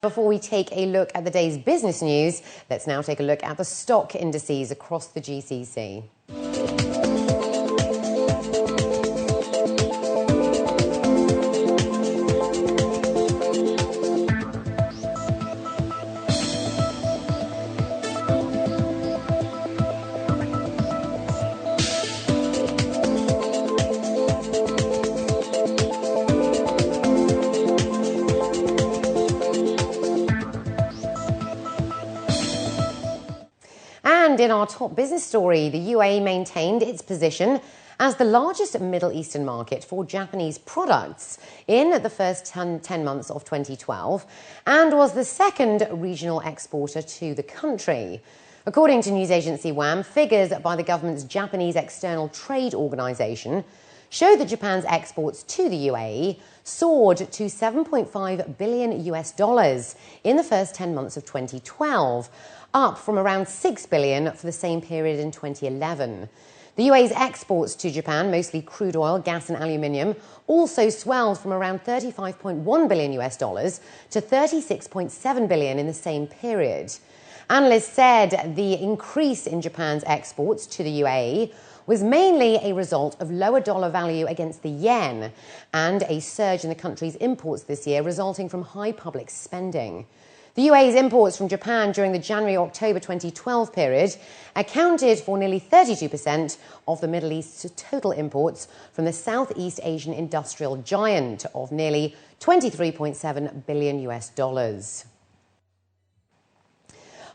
Before we take a look at the day's business news, let's now take a look at the stock indices across the GCC. And in our top business story, the UAE maintained its position as the largest Middle Eastern market for Japanese products in the first 10 months of 2012 and was the second regional exporter to the country. According to news agency WAM, figures by the government's Japanese External Trade Organization showed that Japan's exports to the UAE soared to $7.5 billion in the first 10 months of 2012, up from around $6 billion for the same period in 2011. The UAE's exports to Japan, mostly crude oil, gas and aluminium, also swelled from around $35.1 billion to $36.7 billion in the same period. Analysts said the increase in Japan's exports to the UAE was mainly a result of lower dollar value against the yen and a surge in the country's imports this year resulting from high public spending. The UAE's imports from Japan during the January-October 2012 period accounted for nearly 32% of the Middle East's total imports from the Southeast Asian industrial giant of nearly $23.7 billion.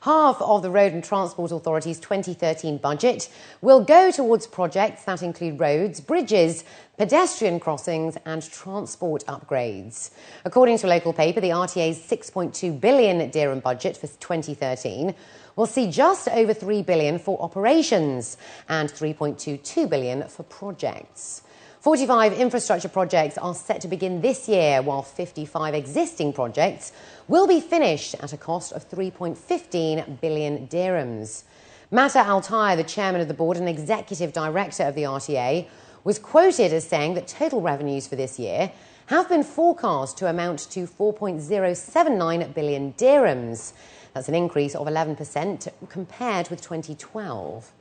Half of the Road and Transport Authority's 2013 budget will go towards projects that include roads, bridges, pedestrian crossings and transport upgrades. According to a local paper, the RTA's 6.2 billion dirham budget for 2013 will see just over 3 billion for operations and 3.22 billion for projects. 45 infrastructure projects are set to begin this year, while 55 existing projects will be finished at a cost of 3.15 billion dirhams. Mata Al-Taya, the chairman of the board and executive director of the RTA, was quoted as saying that total revenues for this year have been forecast to amount to 4.079 billion dirhams. That's an increase of 11% compared with 2012.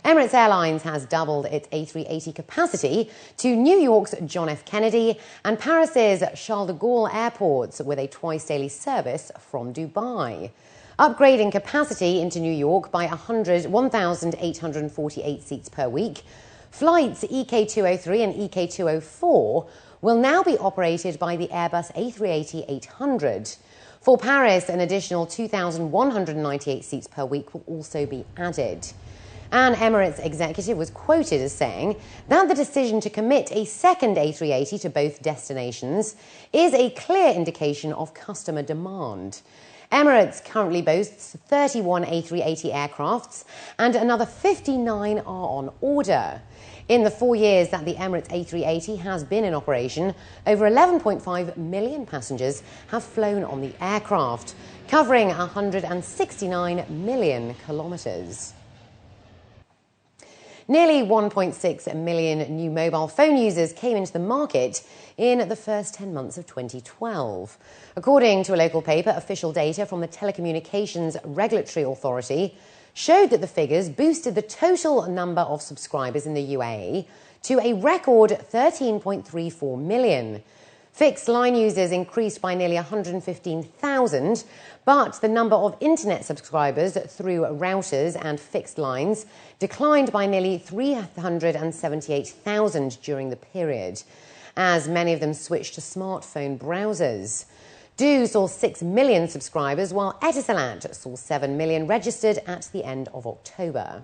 Emirates Airlines has doubled its A380 capacity to New York's John F. Kennedy and Paris's Charles de Gaulle airports with a twice-daily service from Dubai. Upgrading capacity into New York by 1,848 seats per week, flights EK203 and EK204 will now be operated by the Airbus A380-800. For Paris, an additional 2,198 seats per week will also be added. An Emirates executive was quoted as saying that the decision to commit a second A380 to both destinations is a clear indication of customer demand. Emirates currently boasts 31 A380 aircrafts and another 59 are on order. In the 4 years that the Emirates A380 has been in operation, over 11.5 million passengers have flown on the aircraft, covering 169 million kilometres. Nearly 1.6 million new mobile phone users came into the market in the first 10 months of 2012. According to a local paper, official data from the Telecommunications Regulatory Authority showed that the figures boosted the total number of subscribers in the UAE to a record 13.34 million. Fixed line users increased by nearly 115,000, but the number of internet subscribers through routers and fixed lines declined by nearly 378,000 during the period, as many of them switched to smartphone browsers. Du saw 6 million subscribers, while Etisalat saw 7 million registered at the end of October.